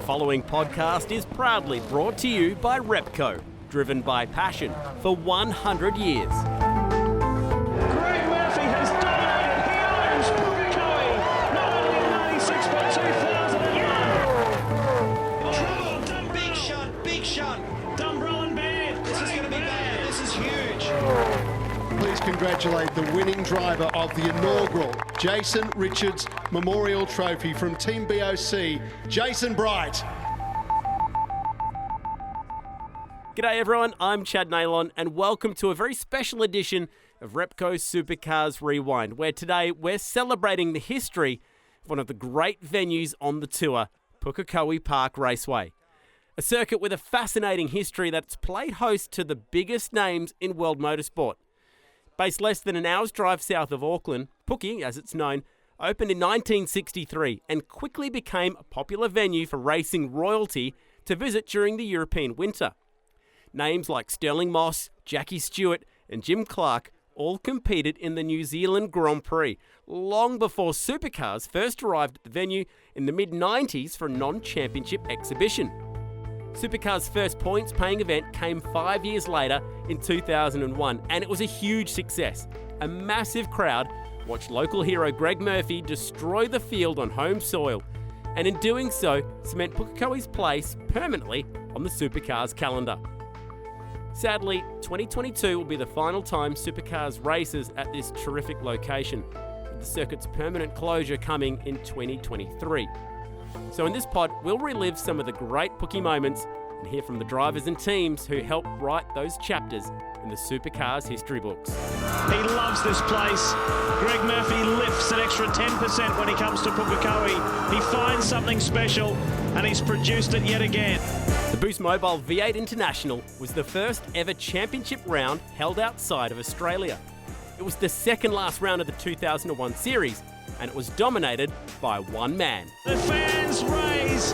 The following podcast is proudly brought to you by Repco, driven by passion for 100 years. Greg Murphy has dominated. He owns Pukekohe, not only in 96 but 2001. Trouble, big shot. Dumbrell and Bear. This is going to be bad. This is huge. Please congratulate the winning driver of the inaugural Jason Richards Memorial Trophy from Team BOC, Jason Bright. G'day everyone, I'm Chad Naylon and welcome to a very special edition of Repco Supercars Rewind, where today we're celebrating the history of one of the great venues on the tour, Pukekohe Park Raceway. A circuit with a fascinating history that's played host to the biggest names in world motorsport. Based less than an hour's drive south of Auckland, Puke, as it's known, opened in 1963 and quickly became a popular venue for racing royalty to visit during the European winter. Names like Sterling Moss, Jackie Stewart and Jim Clark all competed in the New Zealand Grand Prix, long before supercars first arrived at the venue in the mid-90s for a non-championship exhibition. Supercars' first points-paying event came 5 years later in 2001, and it was a huge success. A massive crowd watched local hero Greg Murphy destroy the field on home soil, and in doing so, cement Pukekohe's place permanently on the Supercars calendar. Sadly, 2022 will be the final time Supercars races at this terrific location, with the circuit's permanent closure coming in 2023. So in this pod, we'll relive some of the great Puke moments and hear from the drivers and teams who helped write those chapters in the Supercars history books. He loves this place. Greg Murphy lifts an extra 10% when he comes to Pukekohe. He finds something special and he's produced it yet again. The Boost Mobile V8 International was the first ever championship round held outside of Australia. It was the second last round of the 2001 series, and it was dominated by one man. The fans raise,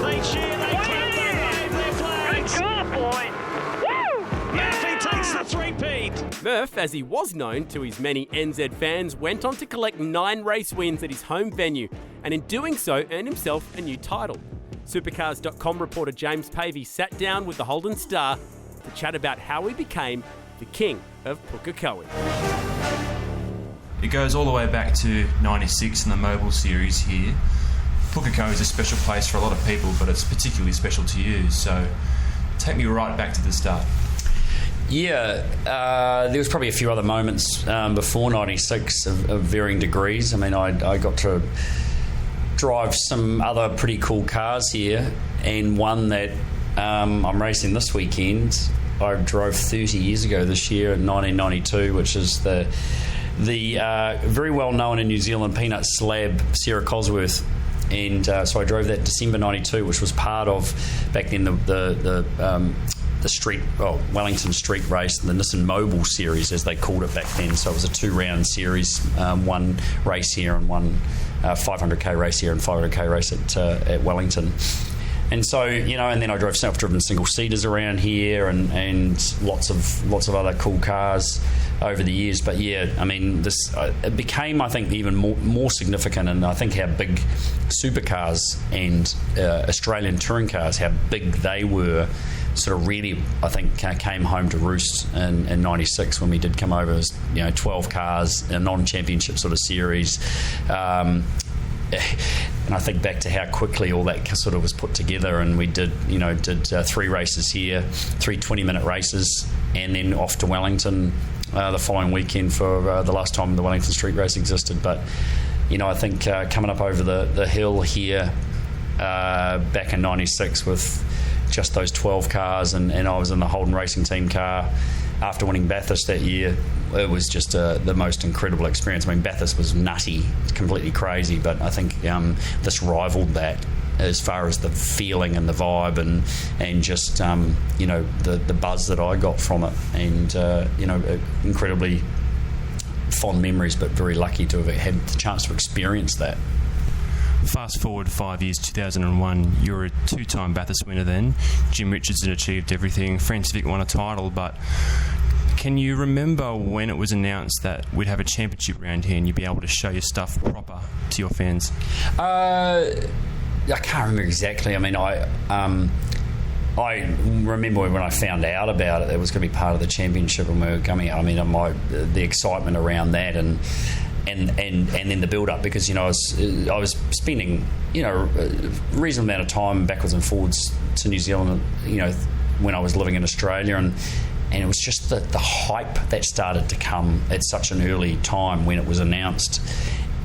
they cheer, they clap, they wave their flags. Good job, boy! Woo! Murphy takes the three-peat. Murph, as he was known to his many NZ fans, went on to collect 9 race wins at his home venue, and in doing so earned himself a new title. Supercars.com reporter James Pavey sat down with the Holden star to chat about how he became the king of Pukekohe. It goes all the way back to 96 in the Mobile Series here. Pukekohe is a special place for a lot of people, but it's particularly special to you. So take me right back to the start. Yeah, there was probably a few other moments before 96 of varying degrees. I mean, I got to drive some other pretty cool cars here, and one that I'm racing this weekend, I drove 30 years ago this year in 1992, which is the very well known in New Zealand Peanut Slab Sarah Cosworth, and so I drove that December 92, which was part of back then the street, Wellington Street race, the Nissan Mobile Series as they called it back then. So it was a 2-round series, one race here and one 500k race here and 500k race at Wellington. And so, and then I drove self-driven single-seaters around here and lots of other cool cars over the years. But yeah, I mean, this it became, I think, even more significant, and I think how big supercars and Australian touring cars, how big they were, sort of really, I think, came home to roost in 96 when we did come over as 12 cars, a non-championship sort of series. And I think back to how quickly all that sort of was put together, and we did 3 races here, 3 20-minute races, and then off to Wellington the following weekend for the last time the Wellington Street Race existed. But I think coming up over the hill here back in 96 with just those 12 cars, and I was in the Holden Racing Team car after winning Bathurst that year, it was just the most incredible experience. I mean, Bathurst was nutty, completely crazy, but I think this rivaled that as far as the feeling and the vibe and just the buzz that I got from it, and incredibly fond memories, but very lucky to have had the chance to experience that. Fast forward 5 years, 2001, you were a 2-time Bathurst winner then. Jim Richards had achieved everything. Francis Vick won a title, but can you remember when it was announced that we'd have a championship round here and you'd be able to show your stuff proper to your fans? can't remember exactly. I mean, I remember when I found out about it was going to be part of the championship when we were coming out. I mean, the excitement around that and then the build up, because I was spending a reasonable amount of time backwards and forwards to New Zealand, when I was living in Australia, and it was just the hype that started to come at such an early time when it was announced.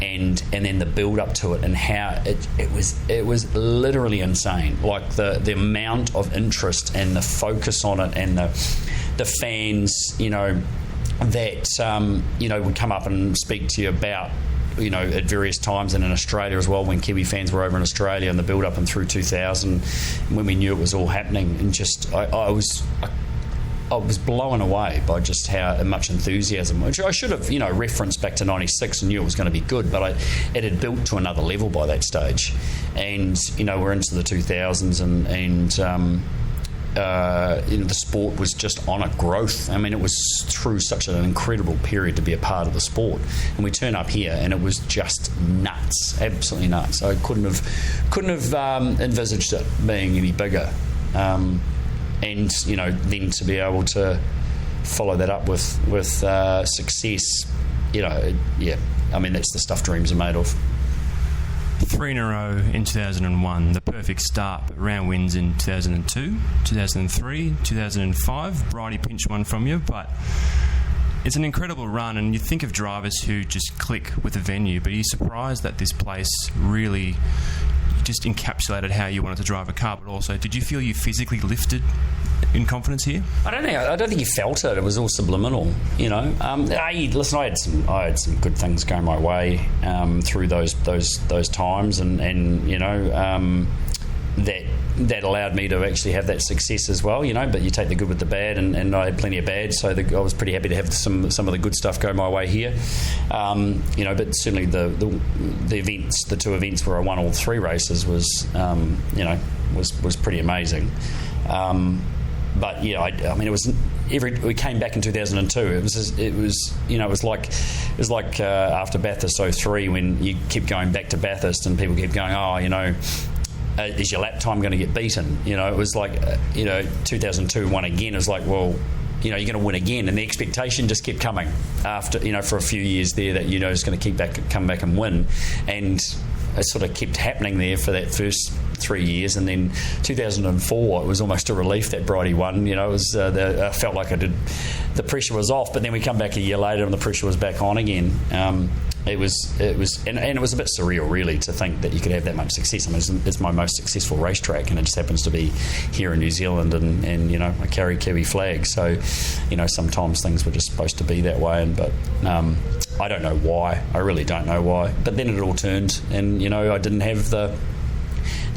And then the build up to it, and how it was literally insane. Like the amount of interest and the focus on it, and the fans, that would come up and speak to you about, at various times, and in Australia as well, when Kiwi fans were over in Australia, and the build up and through 2000, when we knew it was all happening, and just I was blown away by just how much enthusiasm, which I should have, referenced back to 96 and knew it was going to be good, but it had built to another level by that stage. And, we're into the 2000s, and the sport was just on a growth. I mean, it was through such an incredible period to be a part of the sport. And we turn up here, and it was just nuts, absolutely nuts. I couldn't have envisaged it being any bigger. And then to be able to follow that up with success, I mean, that's the stuff dreams are made of. 3 in a row in 2001, the perfect start, but round wins in 2002, 2003, 2005. Bridie pinched one from you, but it's an incredible run, and you think of drivers who just click with the venue, but you're surprised that this place really just encapsulated how you wanted to drive a car. But also, did you feel you physically lifted in confidence here? I don't think you felt it. It was all subliminal, Listen, I had some good things going my way through those times, and that allowed me to actually have that success as well, but you take the good with the bad, and I had plenty of bad, so I was pretty happy to have some of the good stuff go my way here. But certainly the events, the 2 events where I won all 3 races was pretty amazing. But I mean, it was we came back in 2002. It was like after Bathurst 03, when you kept going back to Bathurst and people kept going, is your lap time going to get beaten? It was like 2002 won again. It was like, well, you're going to win again, and the expectation just kept coming after for a few years there that it's going to come back and win, and it sort of kept happening there for that first 3 years, and then 2004 it was almost a relief that Bridie won. It was I felt like the pressure was off, but then we come back a year later and the pressure was back on again. It was a bit surreal, really, to think that you could have that much success. I mean, it's my most successful racetrack, and it just happens to be here in New Zealand, and I carry Kiwi flag, so sometimes things were just supposed to be that way, but I don't know why. I really don't know why. But then it all turned, and I didn't have the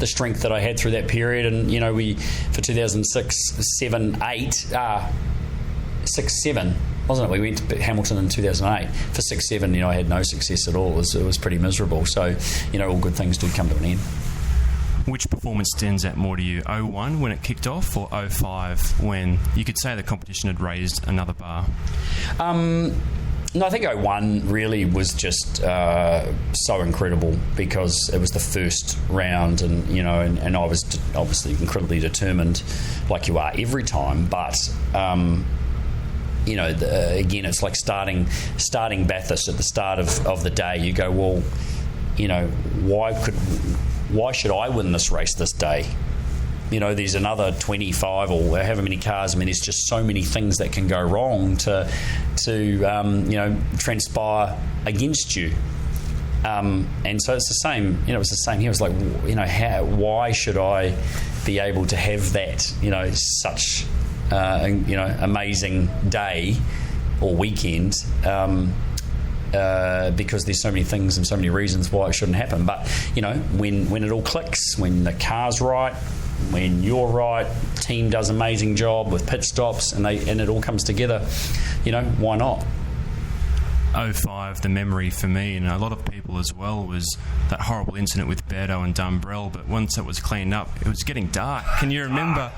strength that I had through that period, and we, for 2006, 7, 8, 6, 7. Wasn't it? We went to Hamilton in 2008. For 6, 7, I had no success at all. It was pretty miserable. So, all good things do come to an end. Which performance stands out more to you? 01 when it kicked off, or 05 when you could say the competition had raised another bar? No, I think 01 really was just so incredible, because it was the first round, and and I was obviously incredibly determined, like you are every time. But again, it's like starting Bathurst at the start of the day. You go, well, why should I win this race this day? There's another 25 or however many cars. I mean, there's just so many things that can go wrong to transpire against you. And so it's the same. It was the same here. It was like, why should I be able to have that? Such amazing day or weekend. Because there's so many things and so many reasons why it shouldn't happen. But when it all clicks, when the car's right, when you're right, team does an amazing job with pit stops, and it all comes together, why not? 05, the memory for me and a lot of people as well, was that horrible incident with Berto and Dumbrell. But once it was cleaned up, it was getting dark. Can you remember?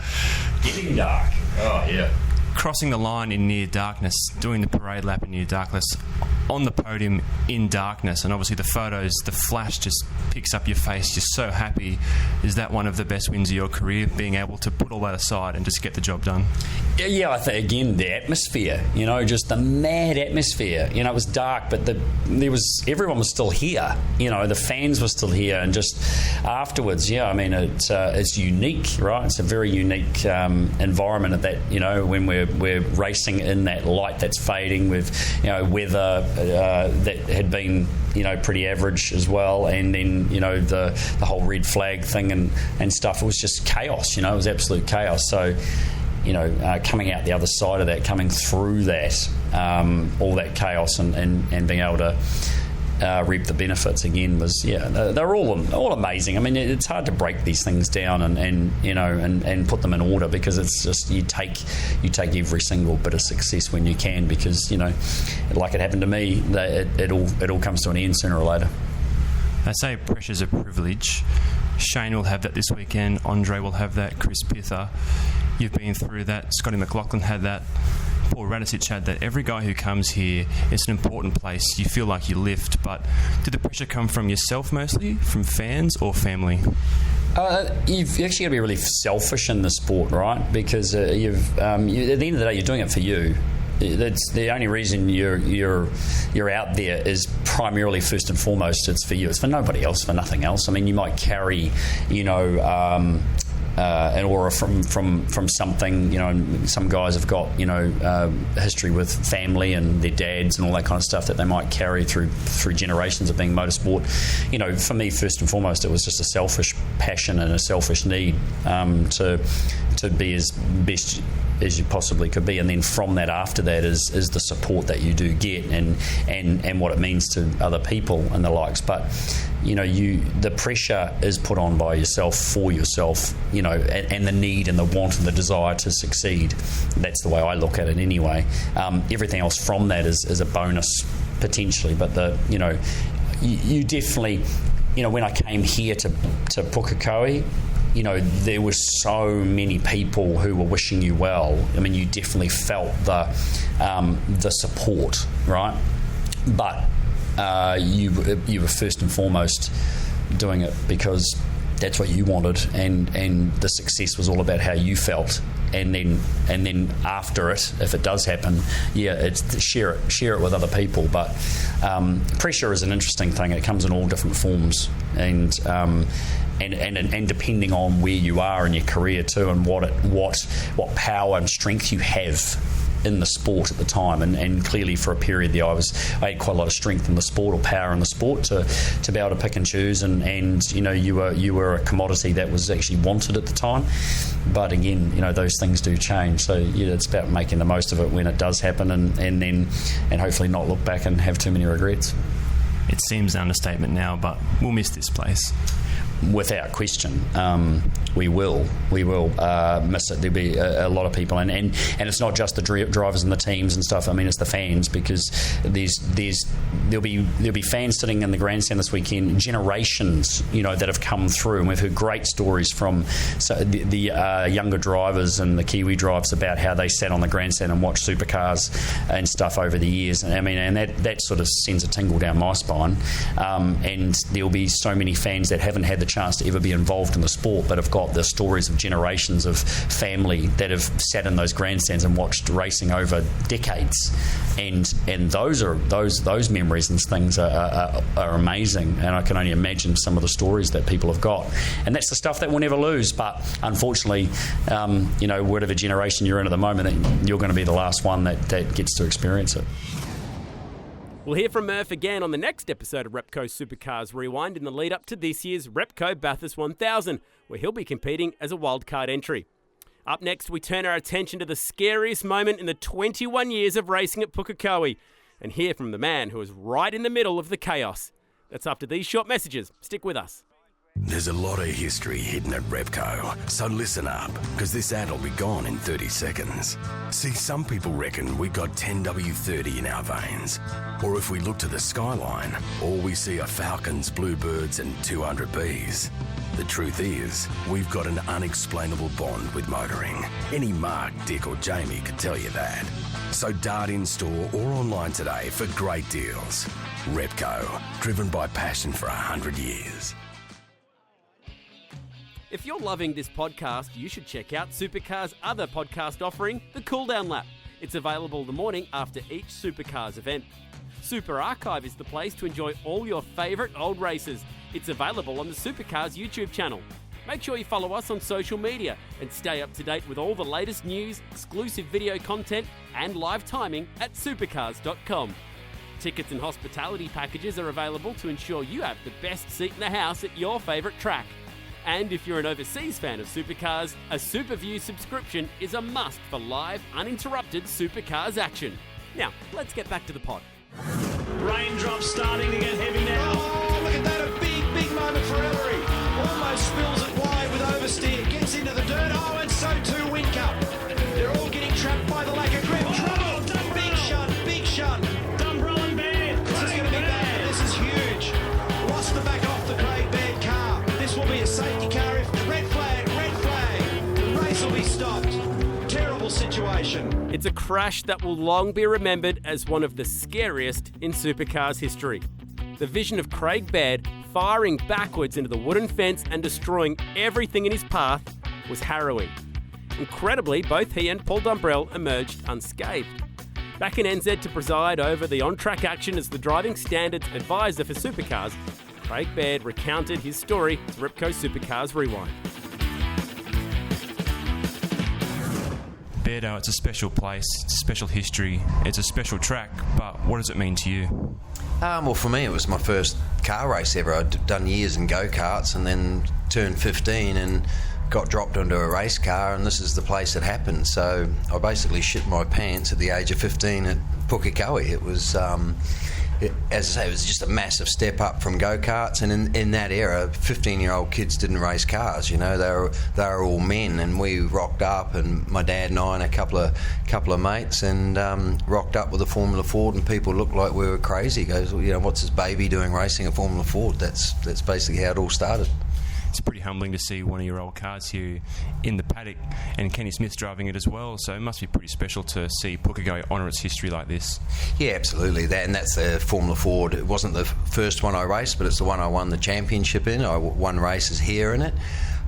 Getting dark. Oh yeah. Crossing the line in near darkness, doing the parade lap in near darkness. on the podium in darkness, and obviously the photos, the flash just picks up your face. You're so happy. Is that one of the best wins of your career, being able to put all that aside and just get the job done? Yeah, I think, again, the atmosphere, just the mad atmosphere. It was dark, but everyone was still here. The fans were still here, and just afterwards, it's unique, right? It's a very unique environment at that, when we're racing in that light that's fading with, weather that had been, pretty average as well, and then, the whole red flag thing and stuff. It was just chaos, it was absolute chaos. So, coming out the other side of that, coming through that, all that chaos and being able to reap the benefits again was, they're all amazing. I mean, it's hard to break these things down and put them in order, because it's just you take every single bit of success when you can, because like it happened to me, it all comes to an end sooner or later. They say pressure's a privilege. Shane will have that this weekend. Andre will have that. Chris Pither, you've been through that. Scotty McLaughlin had that. Paul Radicic had that. Every guy who comes here, it's an important place. You feel like you lift, but did the pressure come from yourself mostly, from fans or family? You've actually got to be really selfish in the sport, right? Because at the end of the day, you're doing it for you. That's the only reason you're out there is primarily, first and foremost, it's for you. It's for nobody else, for nothing else. I mean, you might carry, an aura from something, and some guys have got, history with family and their dads and all that kind of stuff that they might carry through generations of being motorsport. For me, first and foremost, it was just a selfish passion and a selfish need to be as best as you possibly could be, and then from that, after that, is the support that you do get and what it means to other people and the likes. But the pressure is put on by yourself, for yourself, and the need and the want and the desire to succeed. That's the way I look at it anyway. Everything else from that is a bonus potentially, but you definitely, when I came here to Pukekohe, there were so many people who were wishing you well. I mean, you definitely felt the support, right? But you were first and foremost doing it because that's what you wanted, and the success was all about how you felt. And then after it, if it does happen, it's to share it with other people. But pressure is an interesting thing. It comes in all different forms, and depending on where you are in your career too, and what power and strength you have in the sport at the time, and clearly for a period there I had quite a lot of strength in the sport, or power in the sport, to be able to pick and choose, and you were a commodity that was actually wanted at the time. But again, those things do change, so it's about making the most of it when it does happen, and hopefully not look back and have too many regrets. It seems an understatement now, but we'll miss this place. Without question, we will miss it. There'll be a lot of people, and it's not just the drivers and the teams and stuff. I mean, it's the fans, because there'll be fans sitting in the grandstand this weekend, generations that have come through, and we've heard great stories from the younger drivers and the Kiwi drivers about how they sat on the grandstand and watched supercars and stuff over the years. And I mean, and that sort of sends a tingle down my spine. And there'll be so many fans that haven't had the chance to ever be involved in the sport, but have got the stories of generations of family that have sat in those grandstands and watched racing over decades, and those memories and things are amazing. And I can only imagine some of the stories that people have got, and that's the stuff that we'll never lose. But unfortunately, whatever generation you're in at the moment, you're going to be the last one that gets to experience it. We'll hear from Murph again on the next episode of Repco Supercars Rewind in the lead up to this year's Repco Bathurst 1000, where he'll be competing as a wildcard entry. Up next, we turn our attention to the scariest moment in the 21 years of racing at Pukekohe, and hear from the man who is right in the middle of the chaos. That's after these short messages. Stick with us. There's a lot of history hidden at Repco, so listen up, because this ad will be gone in 30 seconds. See, some people reckon we got 10W30 in our veins. Or if we look to the skyline, all we see are falcons, bluebirds and 200Bs. The truth is, we've got an unexplainable bond with motoring. Any Mark, Dick or Jamie could tell you that. So dart in store or online today for great deals. Repco, driven by passion for 100 years. If you're loving this podcast, you should check out Supercars' other podcast offering, The Cooldown Lap. It's available the morning after each Supercars event. Super Archive is the place to enjoy all your favourite old races. It's available on the Supercars YouTube channel. Make sure you follow us on social media and stay up to date with all the latest news, exclusive video content and live timing at supercars.com. Tickets and hospitality packages are available to ensure you have the best seat in the house at your favourite track. And if you're an overseas fan of supercars, a SuperView subscription is a must for live, uninterrupted supercars action. Now, let's get back to the pod. Raindrops starting to get heavy now. Oh, look at that, a big moment for Ellery. Almost spills it wide with oversteer, gets into the dirt. Oh, and so too Whincup. They're all getting trapped by the lack of grip. Trouble, big shunt. Dumbrell and Baird. This is going to be bad, this is huge. Lost the back off the Craig Baird car. This will be a safety car if red flag. The race will be stopped. Terrible situation. It's a crash that will long be remembered as one of the scariest in supercars history. The vision of Craig Baird firing backwards into the wooden fence and destroying everything in his path was harrowing. Incredibly, both he and Paul Dumbrell emerged unscathed. Back in NZ to preside over the on-track action as the driving standards advisor for supercars, Craig Baird recounted his story to Repco Supercars Rewind. Bairdo, it's a special place, it's a special history, it's a special track, but what does it mean to you? Well, for me, it was my first car race ever. I'd done years in go-karts and then turned 15 and got dropped onto a race car, and this is the place it happened. So I basically shit my pants at the age of 15 at Pukekohe. It was, as I say, it was just a massive step up from go-karts, and in that era, 15-year-old kids didn't race cars. You know, they were all men, and we rocked up, and my dad and I and a couple of mates, and rocked up with a Formula Ford, and people looked like we were crazy. He goes, well, you know, what's this baby doing racing a Formula Ford? That's basically how it all started. It's pretty humbling to see one of your old cars here in the paddock, and Kenny Smith's driving it as well, so it must be pretty special to see Pukekohe honour its history like this. Yeah, absolutely. That's the Formula Ford. It wasn't the first one I raced, but it's the one I won the championship in. I won races here in it.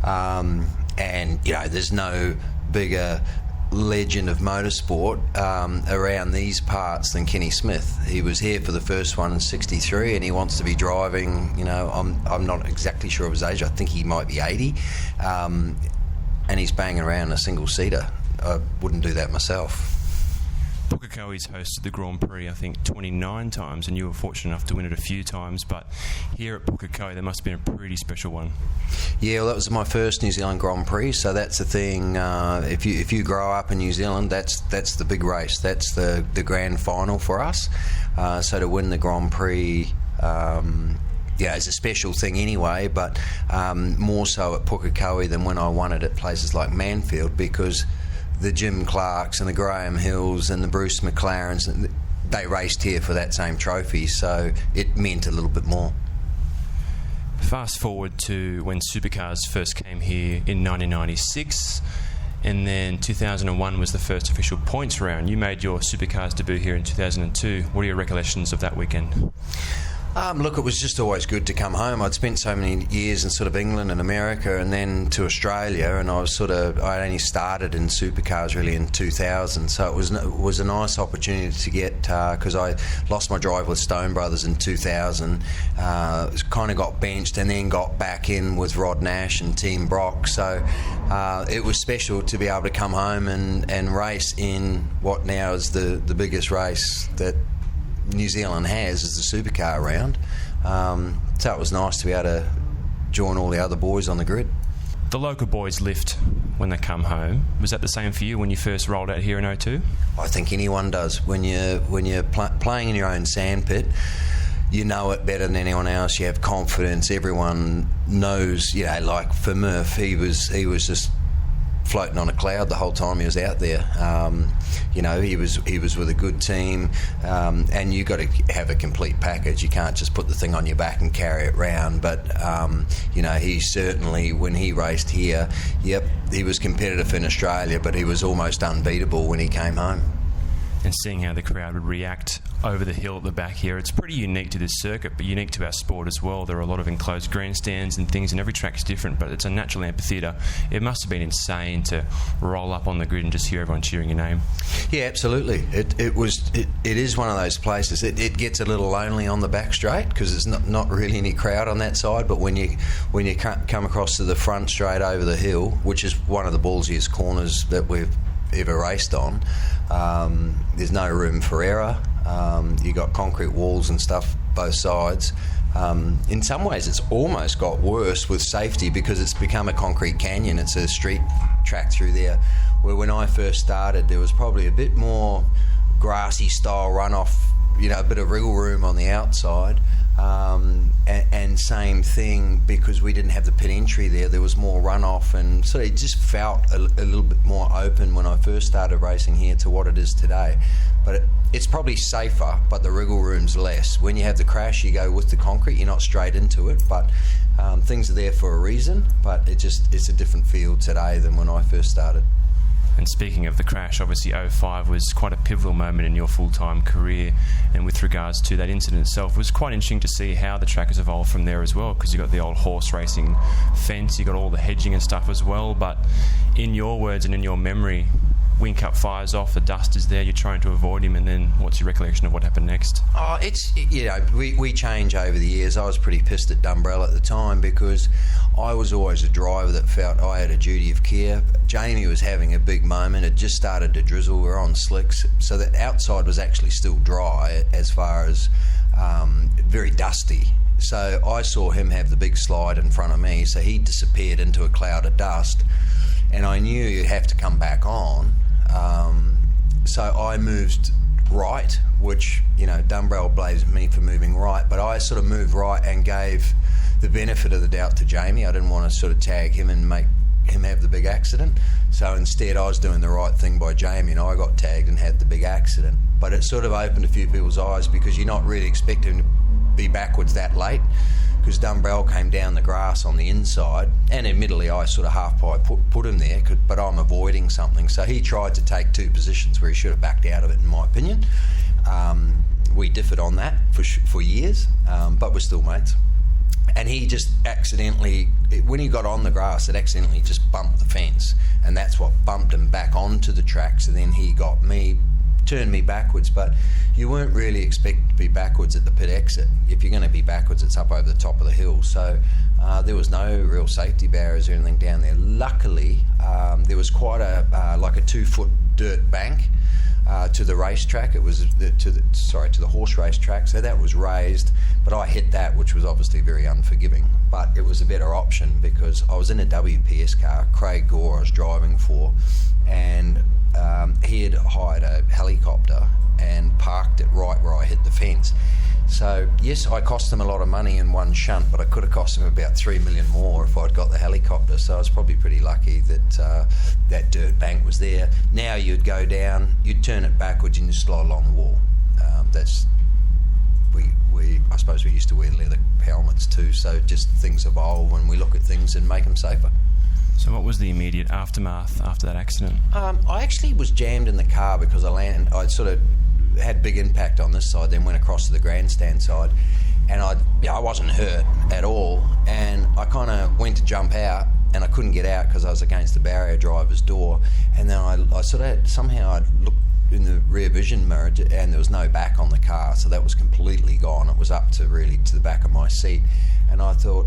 And, you know, there's no bigger legend of motorsport around these parts than Kenny Smith. He was here for the first one in '63, and he wants to be driving, you know, I'm not exactly sure of his age, I think he might be 80, and he's banging around a single-seater. I wouldn't do that myself. Pukekohe's hosted the Grand Prix, I think, 29 times, and you were fortunate enough to win it a few times, but here at Pukekohe there must have been a pretty special one. Yeah, well, that was my first New Zealand Grand Prix, so that's the thing. If you grow up in New Zealand, that's the big race. That's the grand final for us. So to win the Grand Prix, yeah, it's a special thing anyway, but more so at Pukekohe than when I won it at places like Manfield, because the Jim Clarks and the Graham Hills and the Bruce McLarens, they raced here for that same trophy, so it meant a little bit more. Fast forward to when supercars first came here in 1996, and then 2001 was the first official points round. You made your supercars debut here in 2002. What are your recollections of that weekend? Look, it was just always good to come home. I'd spent so many years in sort of England and America and then to Australia, and I only started in supercars really in 2000, so it was a nice opportunity to get, because I lost my drive with Stone Brothers in 2000, kind of got benched and then got back in with Rod Nash and Team Brock, so it was special to be able to come home and race in what now is the biggest race that New Zealand has, is the supercar round. So it was nice to be able to join all the other boys on the grid. The local boys lift when they come home. Was that the same for you when you first rolled out here in 2002? I think anyone does. When you're playing in your own sandpit, you know it better than anyone else. You have confidence. Everyone knows. You know, like for Murph, he was just floating on a cloud the whole time he was out there. You know, he was with a good team, and you got to have a complete package. You can't just put the thing on your back and carry it round. But you know, he certainly, when he raced here, he was competitive in Australia, but he was almost unbeatable when he came home. and seeing how the crowd would react over the hill at the back here. It's pretty unique to this circuit, but unique to our sport as well. There are a lot of enclosed grandstands and things, and every track is different, but it's a natural amphitheatre. It must have been insane to roll up on the grid and just hear everyone cheering your name. Yeah, absolutely. It is one of those places. It gets a little lonely on the back straight because there's not really any crowd on that side, but when you come across to the front straight over the hill, which is one of the ballsiest corners that we've ever raced on, there's no room for error. You got concrete walls and stuff both sides. In some ways it's almost got worse with safety because it's become a concrete canyon. It's a street track through there, where when I first started there was probably a bit more grassy style runoff, a bit of wriggle room on the outside. And same thing, because we didn't have the pit entry there was more runoff, and so it just felt a little bit more open when I first started racing here to what it is today. But it's probably safer, but the wriggle room's less. When you have the crash, you go with the concrete, you're not straight into it, but things are there for a reason, but it's a different field today than when I first started. And speaking of the crash, obviously 05 was quite a pivotal moment in your full-time career, and with regards to that incident itself, it was quite interesting to see how the track has evolved from there as well, because you got the old horse racing fence, you got all the hedging and stuff as well. But in your words and in your memory, Whincup fires off, the dust is there, you're trying to avoid him, and then what's your recollection of what happened next? We change over the years. I was pretty pissed at Dumbrell at the time because I was always a driver that felt I had a duty of care. Jamie was having a big moment. It just started to drizzle. We were on slicks, so that outside was actually still dry as far as very dusty. So I saw him have the big slide in front of me, so he disappeared into a cloud of dust, and I knew you'd have to come back on. So I moved right, which, Dumbrell blames me for moving right, but I sort of moved right and gave the benefit of the doubt to Jamie. I didn't want to sort of tag him and make him have the big accident. So instead I was doing the right thing by Jamie, and I got tagged and had the big accident. But it sort of opened a few people's eyes, because you're not really expecting to be backwards that late, because Dumbrell came down the grass on the inside, and admittedly I sort of half-pie put him there, but I'm avoiding something. So he tried to take two positions where he should have backed out of it, in my opinion. We differed on that for years, but we're still mates. And he just accidentally, when he got on the grass, it accidentally just bumped the fence, and that's what bumped him back onto the track. So then he got me, turned me backwards, but you weren't really expected to be backwards at the pit exit. If you're going to be backwards, it's up over the top of the hill. So there was no real safety barriers or anything down there. Luckily, there was quite a 2-foot dirt bank to the racetrack. It was to the horse race track, so that was raised, but I hit that, which was obviously very unforgiving, but it was a better option because I was in a WPS car. Craig Gore I was driving for, and he had hired a helicopter and parked it right where I hit the fence. So yes, I cost him a lot of money in one shunt, but I could have cost him about $3 million more if I'd got the helicopter. So I was probably pretty lucky that that dirt bank was there. Now you'd go down, you'd turn it backwards, and you slide along the wall. I suppose we used to wear leather helmets too. So just things evolve, and we look at things and make them safer. So what was the immediate aftermath after that accident? I actually was jammed in the car because I sort of had big impact on this side, then went across to the grandstand side, and I wasn't hurt at all, and I kind of went to jump out, and I couldn't get out because I was against the barrier driver's door, and then I sort of I looked in the rear vision mirror, and there was no back on the car, so that was completely gone. It was up to the back of my seat, and I thought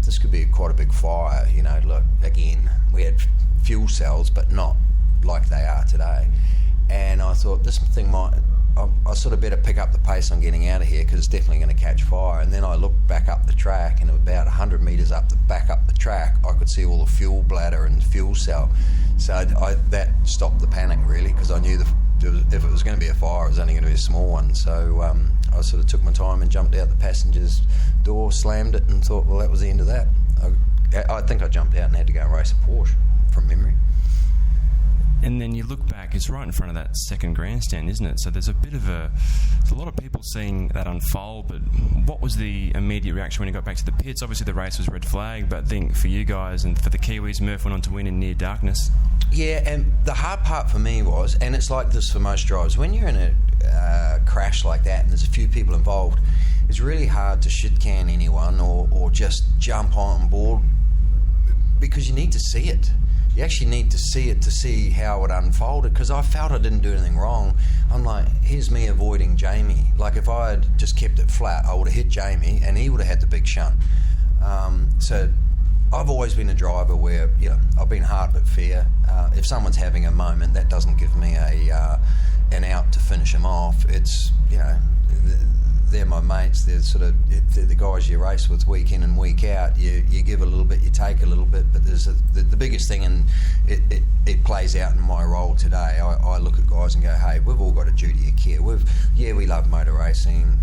this could be quite a big fire. Look, again, we had fuel cells, but not like they are today, and I thought this thing might. I sort of better pick up the pace on getting out of here because it's definitely going to catch fire. And then I looked back up the track, and about 100 metres back up the track, I could see all the fuel bladder and fuel cell. So that stopped the panic, really, because I knew if it was going to be a fire, it was only going to be a small one. So I sort of took my time and jumped out the passenger's door, slammed it, and thought, well, that was the end of that. I think I jumped out and had to go and race a Porsche from memory. And then you look back, it's right in front of that second grandstand, isn't it? So there's a lot of people seeing that unfold, but what was the immediate reaction when you got back to the pits? Obviously the race was red flag, but I think for you guys and for the Kiwis, Murph went on to win in near darkness. Yeah, and the hard part for me was, and it's like this for most drivers, when you're in a crash like that and there's a few people involved, it's really hard to shit can anyone or just jump on board, because you need to see it. You actually need to see it to see how it unfolded, because I felt I didn't do anything wrong. I'm like, here's me avoiding Jamie. Like, if I had just kept it flat, I would have hit Jamie and he would have had the big shunt. So I've always been a driver where, I've been hard but fair. If someone's having a moment, that doesn't give me an out to finish them off. It's, they're my mates. They're they're the guys you race with week in and week out. You give a little bit, you take a little bit, but there's the biggest thing, and it plays out in my role today. I look at guys and go, hey, we've all got a duty of care. We love motor racing.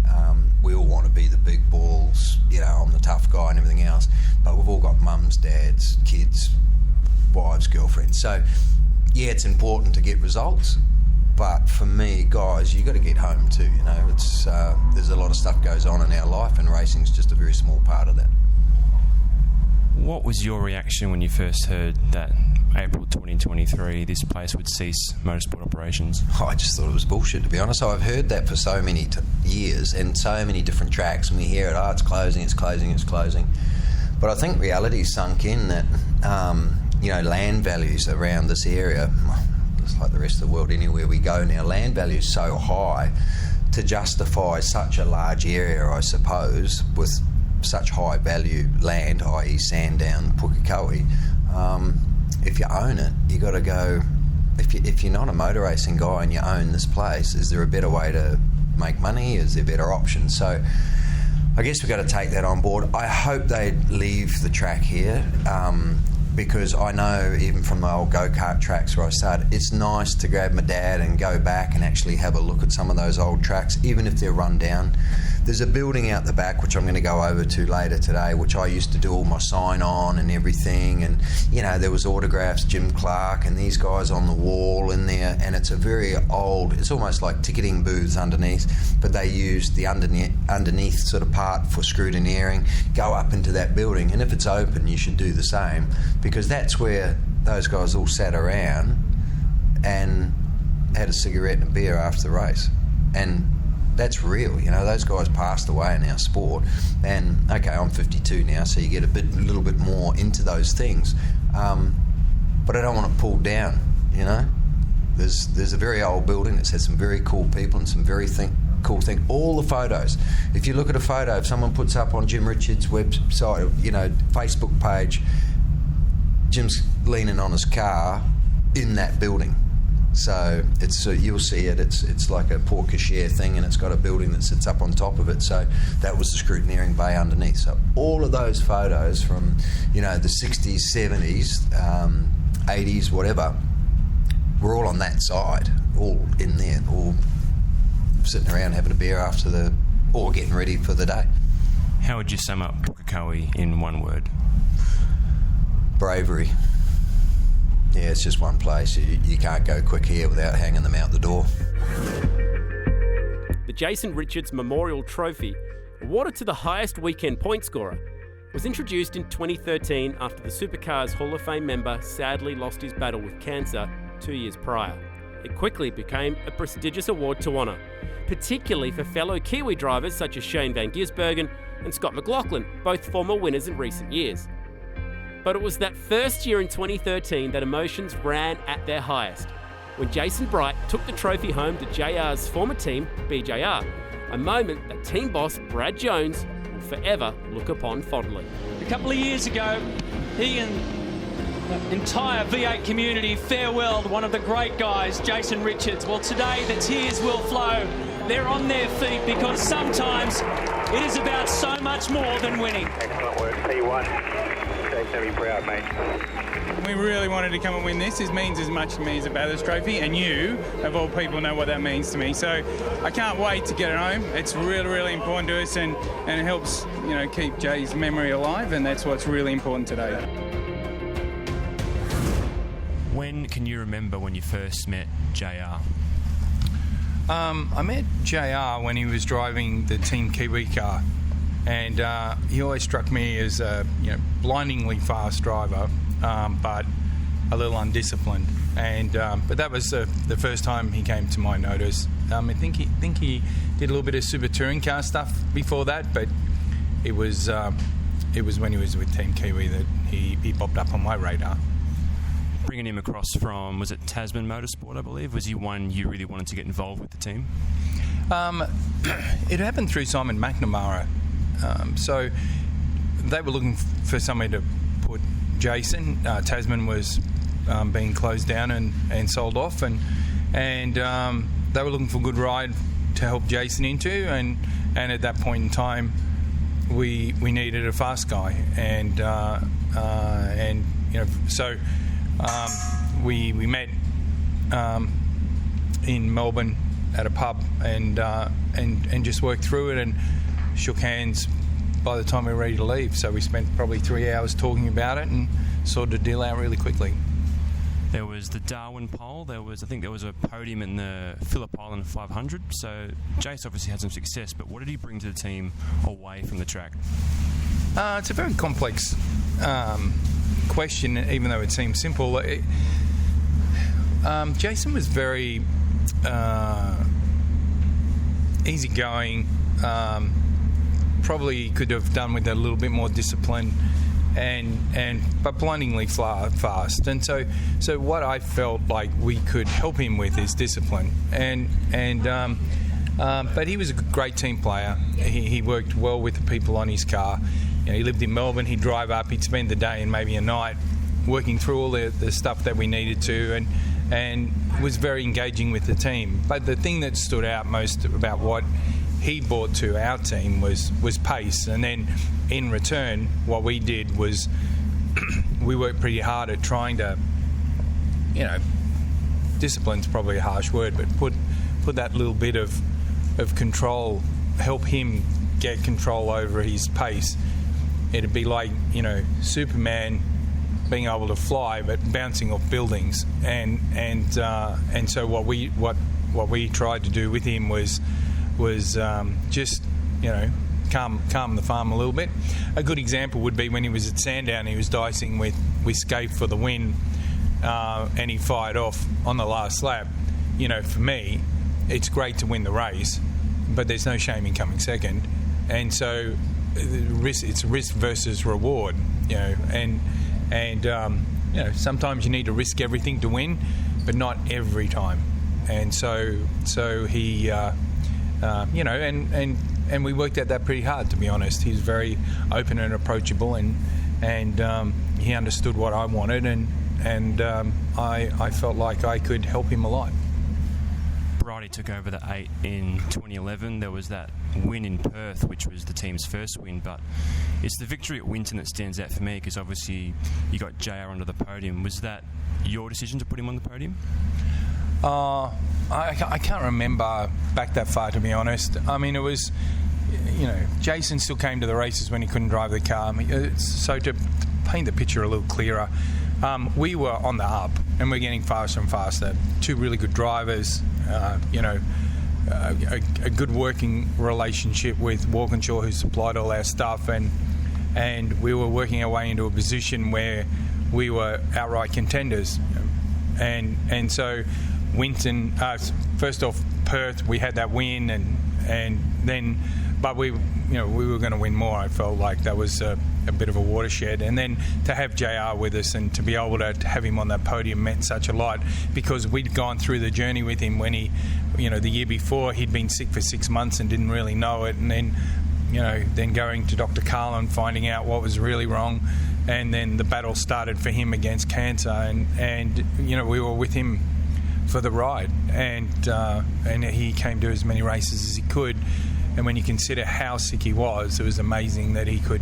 We all want to be the big balls. I'm the tough guy and everything else, but we've all got mums, dads, kids, wives, girlfriends. So yeah, it's important to get results. But for me, guys, you got to get home too. It's there's a lot of stuff goes on in our life, and racing's just a very small part of that. What was your reaction when you first heard that April 2023 this place would cease motorsport operations? I just thought it was bullshit, to be honest. I've heard that for so many years and so many different tracks, and we hear it, it's closing, it's closing, it's closing. But I think reality sunk in that, land values around this area, like the rest of the world, anywhere we go now, land value is so high to justify such a large area, I suppose, with such high value land, i.e. Sandown, Pukekohe. If you own it, you got to go. If you're not a motor racing guy and you own this place, is there a better way to make money? Is there better options? So I guess we've got to take that on board. I hope they leave the track here. Because I know, even from my old go-kart tracks where I started, it's nice to grab my dad and go back and actually have a look at some of those old tracks, even if they're run down. There's a building out the back, which I'm going to go over to later today, which I used to do all my sign-on and everything, and, there was autographs, Jim Clark and these guys on the wall in there, and it's a very old, it's almost like ticketing booths underneath, but they used the underneath sort of part for scrutineering. Go up into that building, and if it's open, you should do the same, because that's where those guys all sat around and had a cigarette and a beer after the race. And that's real, those guys passed away in our sport. And okay, I'm 52 now, so you get a little bit more into those things. But I don't want it pulled down, There's a very old building that's had some very cool people and some very cool things. All the photos. If you look at a photo, if someone puts up on Jim Richards' website, Facebook page, Jim's leaning on his car in that building. So you'll see it. It's like a Pukekohe thing, and it's got a building that sits up on top of it. So that was the scrutineering bay underneath. So all of those photos from the 60s, 70s, 80s, whatever, we're all on that side, all in there, all sitting around having a beer or getting ready for the day. How would you sum up Pukekohe in one word? Bravery. Yeah, it's just one place. You can't go quick here without hanging them out the door. The Jason Richards Memorial Trophy, awarded to the highest weekend point scorer, was introduced in 2013 after the Supercars Hall of Fame member sadly lost his battle with cancer 2 years prior. It quickly became a prestigious award to honour, particularly for fellow Kiwi drivers such as Shane van Gisbergen and Scott McLaughlin, both former winners in recent years. But it was that first year in 2013 that emotions ran at their highest, when Jason Bright took the trophy home to JR's former team, BJR, a moment that team boss Brad Jones will forever look upon fondly. A couple of years ago, he and the entire V8 community farewelled one of the great guys, Jason Richards. Well, today the tears will flow. They're on their feet because sometimes it is about so much more than winning. Excellent work, P1. Very proud, mate. We really wanted to come and win this. This means as much to me as a Bathurst Trophy, and you, of all people, know what that means to me. So I can't wait to get it home. It's really, really important to us, and it helps, keep Jay's memory alive, and that's what's really important today. When can you remember when you first met JR? I met JR when he was driving the Team Kiwi car. And he always struck me as a blindingly fast driver, but a little undisciplined. And but that was the first time he came to my notice. I think he did a little bit of super touring car stuff before that, but it was when he was with Team Kiwi that he popped up on my radar. Bringing him across from, was it Tasman Motorsport, I believe? Was he one you really wanted to get involved with the team? It happened through Simon McNamara. So they were looking for somewhere to put Jason. Tasman was being closed down and sold off, and they were looking for a good ride to help Jason into, and at that point in time we needed a fast guy, and so we met in Melbourne at a pub and just worked through it and shook hands by the time we were ready to leave. So we spent probably 3 hours talking about it and sorted the deal out really quickly. There was the Darwin pole. I think there was a podium in the Phillip Island 500. So Jace obviously had some success, but what did he bring to the team away from the track? It's a very complex question, even though it seems simple. Jason was very easygoing. Probably could have done with a little bit more discipline, but blindingly fast. And so what I felt like we could help him with is discipline. But he was a great team player. He worked well with the people on his car. He lived in Melbourne. He'd drive up. He'd spend the day and maybe a night working through all the stuff that we needed to, and was very engaging with the team. But the thing that stood out most about what he brought to our team was pace. And then in return, what we did was we worked pretty hard at trying to, discipline's probably a harsh word, but put that little bit of control, help him get control over his pace. It'd be like, Superman being able to fly but bouncing off buildings, and so what we tried to do with him was just calm the farm a little bit. A good example would be when he was at Sandown. He was dicing with Scaife for the win, and he fired off on the last lap. For me, it's great to win the race, but there's no shame in coming second, and so it's risk versus reward. Sometimes you need to risk everything to win, but not every time. And so he, and we worked at that pretty hard, to be honest. He's very open and approachable, and he understood what I wanted, and I felt like I could help him a lot. Bridie took over the 8 in 2011. There was that win in Perth, which was the team's first win, but it's the victory at Winton that stands out for me, because obviously you got JR onto the podium. Was that your decision to put him on the podium? I can't remember back that far, to be honest. I mean, it was, Jason still came to the races when he couldn't drive the car. So to paint the picture a little clearer, we were on the up and we're getting faster and faster. Two really good drivers, a good working relationship with Walkinshaw, who supplied all our stuff, and we were working our way into a position where we were outright contenders. And so Winton, first off Perth, we had that win, and then, but we were going to win more. I felt like that was a bit of a watershed, and then to have JR with us and to be able to have him on that podium meant such a lot, because we'd gone through the journey with him when he, the year before he'd been sick for 6 months and didn't really know it, and then then going to Dr. Carlin, finding out what was really wrong, and then the battle started for him against cancer, and we were with him for the ride, and he came to as many races as he could. And when you consider how sick he was, it was amazing that he could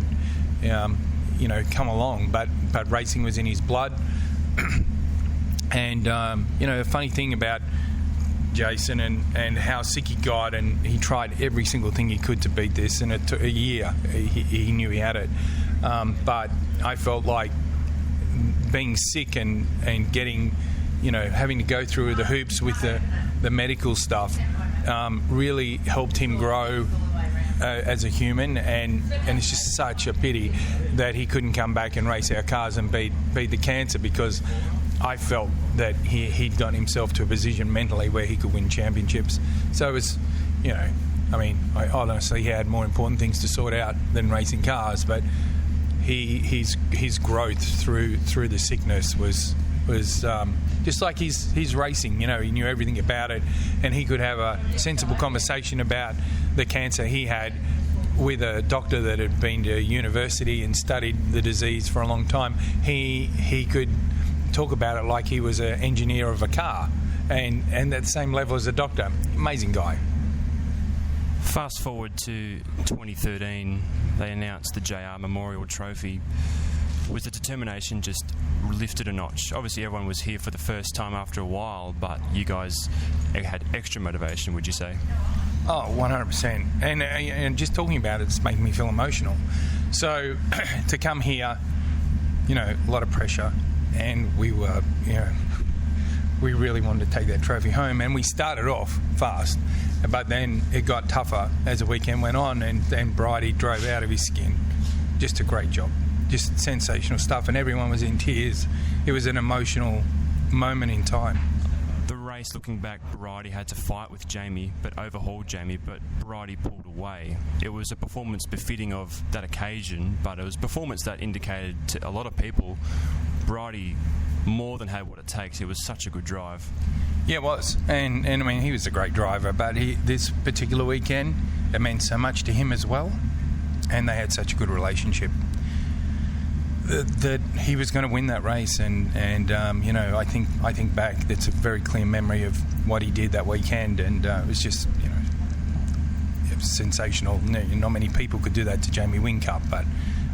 come along, but racing was in his blood. And the funny thing about Jason and how sick he got, and he tried every single thing he could to beat this, and it took a year. He knew he had it, but I felt like being sick and getting, having to go through the hoops with the medical stuff really helped him grow as a human, and it's just such a pity that he couldn't come back and race our cars and beat the cancer, because I felt that he'd got himself to a position mentally where he could win championships. So it was, I honestly, he had more important things to sort out than racing cars, but his growth through the sickness was just like his racing. He knew everything about it, and he could have a sensible conversation about the cancer he had with a doctor that had been to university and studied the disease for a long time. He could talk about it like he was an engineer of a car, and at the same level as a doctor. Amazing guy. Fast forward to 2013, they announced the JR Memorial Trophy. Was the determination just lifted a notch? Obviously everyone was here for the first time after a while, but you guys had extra motivation, would you say? Oh, 100%. And just talking about it's making me feel emotional. So to come here, a lot of pressure, and we were, we really wanted to take that trophy home, and we started off fast, but then it got tougher as the weekend went on, and Bridie drove out of his skin. Just a great job. Just sensational stuff, and everyone was in tears. It was an emotional moment in time. The race, looking back, Bridie had to fight with Jamie, but overhauled Jamie, but Bridie pulled away. It was a performance befitting of that occasion, but it was a performance that indicated to a lot of people Bridie more than had what it takes. It was such a good drive. Yeah, it was. And he was a great driver, but this particular weekend, it meant so much to him as well, and they had such a good relationship that he was going to win that race. And I think back, that's a very clear memory of what he did that weekend, and it was just, it was sensational. Not many people could do that to Jamie Whincup,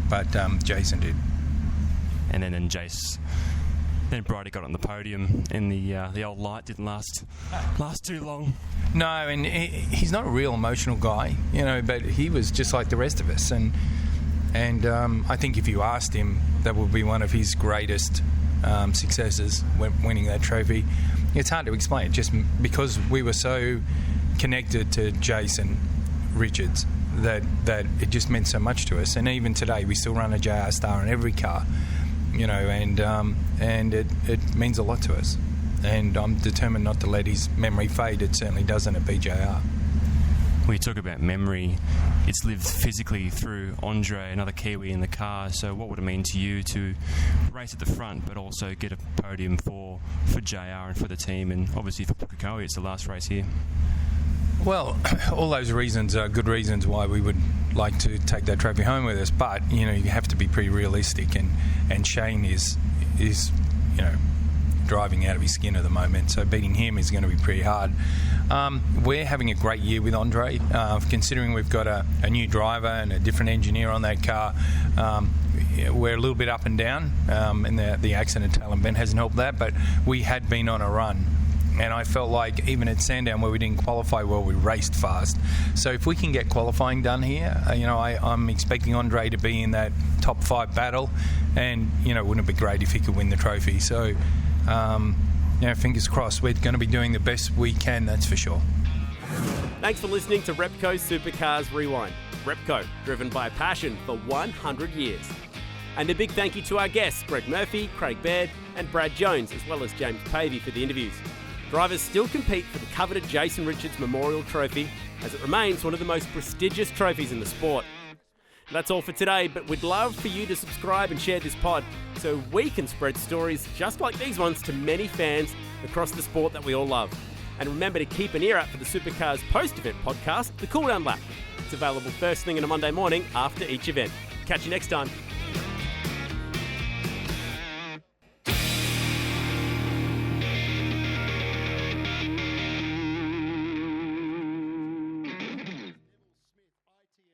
but Jason did. And then Then Bridie got on the podium, and the old light didn't last too long. No, and he's not a real emotional guy, but he was just like the rest of us. And I think if you asked him, that would be one of his greatest successes, winning that trophy. It's hard to explain, just because we were so connected to Jason Richards that it just meant so much to us. And even today, we still run a JR Star in every car. And it means a lot to us. And I'm determined not to let his memory fade. It certainly doesn't at BJR. When you talk about memory, it's lived physically through Andre, another Kiwi in the car. So what would it mean to you to race at the front, but also get a podium for JR and for the team, and obviously for Pukekohe, it's the last race here? Well, all those reasons are good reasons why we would like to take that trophy home with us. But you have to be pretty realistic, and Shane is driving out of his skin at the moment. So beating him is going to be pretty hard. We're having a great year with Andre, considering we've got a new driver and a different engineer on that car. We're a little bit up and down, and the accident at Talon Bend hasn't helped that. But we had been on a run. And I felt like even at Sandown, where we didn't qualify well, we raced fast. So if we can get qualifying done here, I'm expecting Andre to be in that top 5 battle, and wouldn't it be great if he could win the trophy? So fingers crossed. We're going to be doing the best we can, that's for sure. Thanks for listening to Repco Supercars Rewind. Repco, driven by passion for 100 years. And a big thank you to our guests, Greg Murphy, Craig Baird and Brad Jones, as well as James Pavey for the interviews. Drivers still compete for the coveted Jason Richards Memorial Trophy, as it remains one of the most prestigious trophies in the sport. That's all for today, but we'd love for you to subscribe and share this pod so we can spread stories just like these ones to many fans across the sport that we all love. And remember to keep an ear out for the Supercars post-event podcast, The Cooldown Lap. It's available first thing on a Monday morning after each event. Catch you next time.